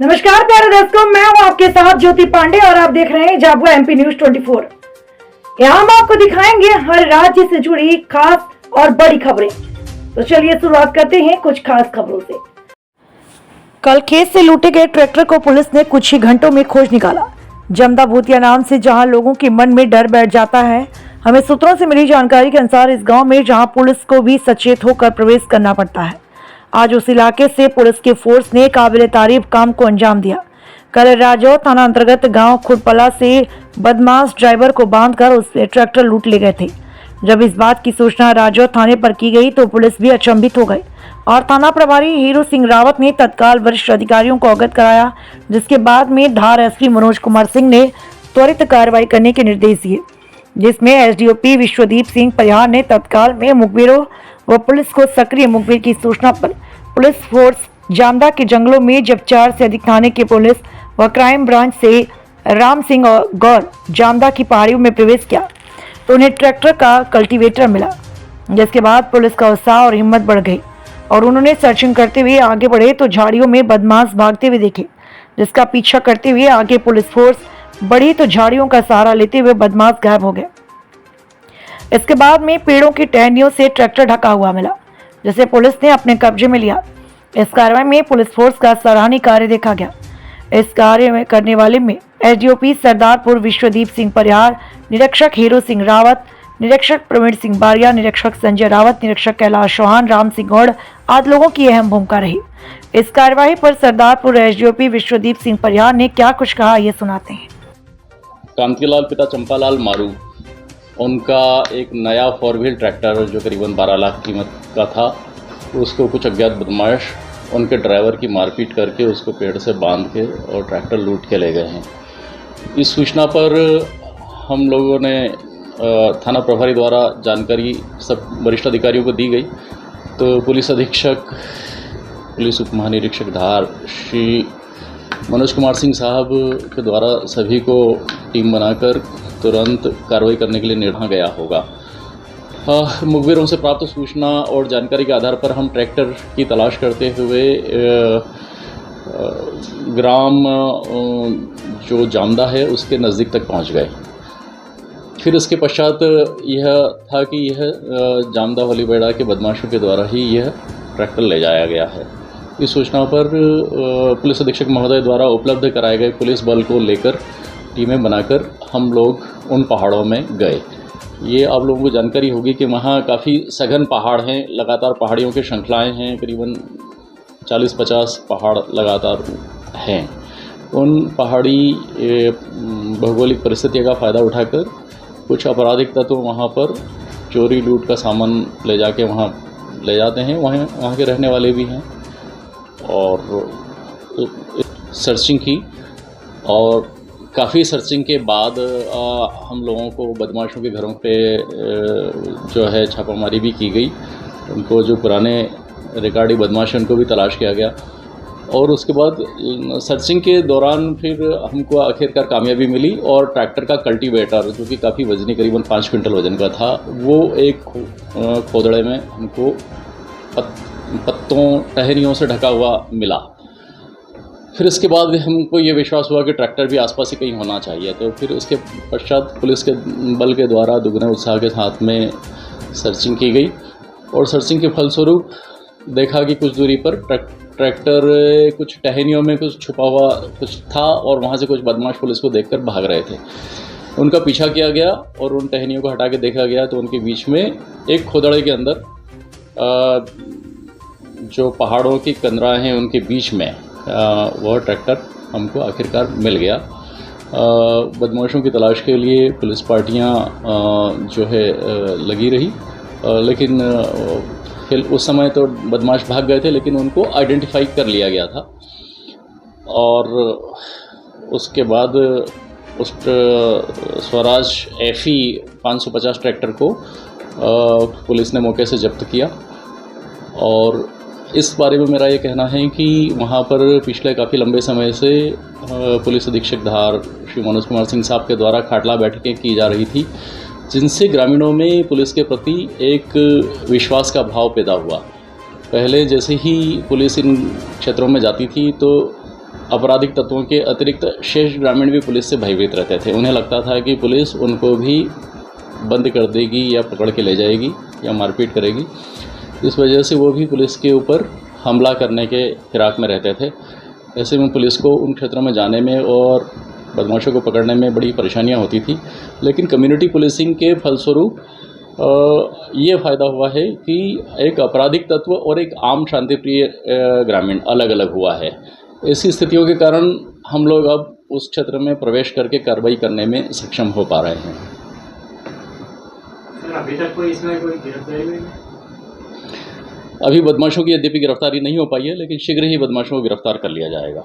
नमस्कार प्यारे दर्शकों, मैं हूं आपके साथ ज्योति पांडे और आप देख रहे हैं झाबुआ एमपी न्यूज 24। यहाँ हम आपको दिखाएंगे हर राज्य से जुड़ी खास और बड़ी खबरें। तो चलिए शुरुआत करते हैं कुछ खास खबरों से। कल खेत से लूटे गए ट्रैक्टर को पुलिस ने कुछ ही घंटों में खोज निकाला। जमदा भूतिया नाम से जहां लोगों के मन में डर बैठ जाता है, हमें सूत्रों से मिली जानकारी के अनुसार इस गाँव में जहाँ पुलिस को भी सचेत होकर प्रवेश करना पड़ता है, आज उस इलाके से पुलिस की फोर्स ने काबिल तारीफ काम को अंजाम दिया। कल राजौर थाना अंतर्गत गांव खुडपला से बदमाश ड्राइवर को बांधकर उससे ट्रैक्टर लूट ले गए थे। जब इस बात की सूचना राजौर थाने पर की गई तो पुलिस भी अचंभित हो गई और थाना प्रभारी हीरो सिंह रावत ने तत्काल वरिष्ठ अधिकारियों को अवगत कराया, जिसके बाद में धार एसपी मनोज कुमार सिंह ने त्वरित कार्रवाई करने के निर्देश दिए, जिसमें एसडीओपी विश्वदीप सिंह परिहार ने तत्काल में मुखबिरों व पुलिस को सक्रिय मुखबिर की सूचना पर पुलिस फोर्स जामदा के जंगलों में जब 4 से अधिक थाने के पुलिस व क्राइम ब्रांच से राम सिंह और गौर जामदा की पहाड़ियों में प्रवेश किया तो उन्हें ट्रैक्टर का कल्टीवेटर मिला, जिसके बाद पुलिस का उत्साह और हिम्मत बढ़ गई और उन्होंने सर्चिंग करते हुए आगे बढ़े तो झाड़ियों में बदमाश भागते हुए देखे, जिसका पीछा करते हुए आगे पुलिस फोर्स बढ़ी तो झाड़ियों का सहारा लेते हुए बदमाश गायब हो गए। इसके बाद में पेड़ों की टहनियों से ट्रैक्टर ढका हुआ मिला, जिसे पुलिस ने अपने कब्जे में लिया। इस कार्रवाई में पुलिस फोर्स का सराहनीय कार्य देखा गया। इस कार्य में करने वाले में एसडीओपी सरदारपुर विश्वदीप सिंह परिहार, निरीक्षक हीरो सिंह रावत, निरीक्षक प्रवीण सिंह बारिया, निरीक्षक संजय रावत, निरीक्षक कैलाश चौहान, राम सिंह गौड़ आदि लोगों की अहम भूमिका रही। इस कार्यवाही पर सरदारपुर एसडीओपी विश्वदीप सिंह परिहार ने क्या कुछ कहा, ये सुनाते हैं। कांतिलाल पिता चंपालाल मारू, उनका एक नया 4 व्हील ट्रैक्टर जो करीबन 12 लाख कीमत का था, उसको कुछ अज्ञात बदमाश उनके ड्राइवर की मारपीट करके उसको पेड़ से बांध के और ट्रैक्टर लूट के ले गए हैं। इस सूचना पर हम लोगों ने थाना प्रभारी द्वारा जानकारी सब वरिष्ठ अधिकारियों को दी गई, तो पुलिस अधीक्षक, पुलिस उप महानिरीक्षक धार श्री मनोज कुमार सिंह साहब के द्वारा सभी को टीम बनाकर तुरंत कार्रवाई करने के लिए निर्णय गया होगा। मुखबिरों से प्राप्त सूचना और जानकारी के आधार पर हम ट्रैक्टर की तलाश करते हुए ग्राम जो जामदा है उसके नज़दीक तक पहुंच गए। फिर इसके पश्चात यह था कि यह जामदा वलीबेड़ा के बदमाशों के द्वारा ही यह ट्रैक्टर ले जाया गया है। इस सूचना पर पुलिस अधीक्षक महोदय द्वारा उपलब्ध कराए गए पुलिस बल को लेकर टीमें बनाकर हम लोग उन पहाड़ों में गए। ये आप लोगों को जानकारी होगी कि वहाँ काफ़ी सघन पहाड़ हैं, लगातार पहाड़ियों की श्रृंखलाएँ हैं, करीबन 40-50 पहाड़ लगातार हैं। उन पहाड़ी भौगोलिक परिस्थितियों का फ़ायदा उठाकर कुछ आपराधिक तत्व वहाँ पर चोरी लूट का सामान ले जाके वहाँ ले जाते हैं। वहाँ के रहने वाले भी हैं और सर्चिंग की और काफ़ी सर्चिंग के बाद हम लोगों को बदमाशों के घरों पे जो है छापामारी भी की गई। उनको जो पुराने रिकॉर्डी बदमाश हैं उनको भी तलाश किया गया और उसके बाद सर्चिंग के दौरान फिर हमको आखिरकार कामयाबी मिली और ट्रैक्टर का कल्टीवेटर जो कि काफ़ी वजनी, करीबन 5 क्विंटल वजन का था, वो एक खोदड़े में हमको पत्तों टहनियों से ढका हुआ मिला। फिर इसके बाद हमको ये विश्वास हुआ कि ट्रैक्टर भी आसपास ही कहीं होना चाहिए, तो फिर उसके पश्चात पुलिस के बल के द्वारा दुगने उत्साह के साथ में सर्चिंग की गई और सर्चिंग के फलस्वरूप देखा कि कुछ दूरी पर ट्रैक्टर कुछ टहनियों में कुछ छुपा हुआ कुछ था और वहाँ से कुछ बदमाश पुलिस को देखकर भाग रहे थे। उनका पीछा किया गया और उन टहनियों को हटा के देखा गया तो उनके बीच में एक खोदड़े के अंदर जो पहाड़ों की कंदराएँ हैं उनके बीच में वह ट्रैक्टर हमको आखिरकार मिल गया। बदमाशों की तलाश के लिए पुलिस पार्टियां जो है लगी रही, लेकिन फिर उस समय तो बदमाश भाग गए थे, लेकिन उनको आइडेंटिफाई कर लिया गया था और उसके बाद उस स्वराज FE 550 ट्रैक्टर को पुलिस ने मौके से जब्त किया। और इस बारे में मेरा ये कहना है कि वहाँ पर पिछले काफ़ी लंबे समय से पुलिस अधीक्षक धार श्री मनोज कुमार सिंह साहब के द्वारा खाटला बैठकें की जा रही थी, जिनसे ग्रामीणों में पुलिस के प्रति एक विश्वास का भाव पैदा हुआ। पहले जैसे ही पुलिस इन क्षेत्रों में जाती थी तो आपराधिक तत्वों के अतिरिक्त शेष ग्रामीण भी पुलिस से भयभीत रहते थे। उन्हें लगता था कि पुलिस उनको भी बंद कर देगी या पकड़ के ले जाएगी या मारपीट करेगी। इस वजह से वो भी पुलिस के ऊपर हमला करने के फिराक में रहते थे। ऐसे में पुलिस को उन क्षेत्रों में जाने में और बदमाशों को पकड़ने में बड़ी परेशानियां होती थी। लेकिन कम्युनिटी पुलिसिंग के फलस्वरूप ये फ़ायदा हुआ है कि एक आपराधिक तत्व और एक आम शांतिप्रिय ग्रामीण अलग अलग हुआ है। ऐसी स्थितियों के कारण हम लोग अब उस क्षेत्र में प्रवेश करके कार्रवाई करने में सक्षम हो पा रहे हैं। सर, अभी तक कोई इसमें कोई गिरफ्तारी हुई नहीं? अभी बदमाशों की यद्यपि गिरफ्तारी नहीं हो पाई है, लेकिन शीघ्र ही बदमाशों को गिरफ्तार कर लिया जाएगा।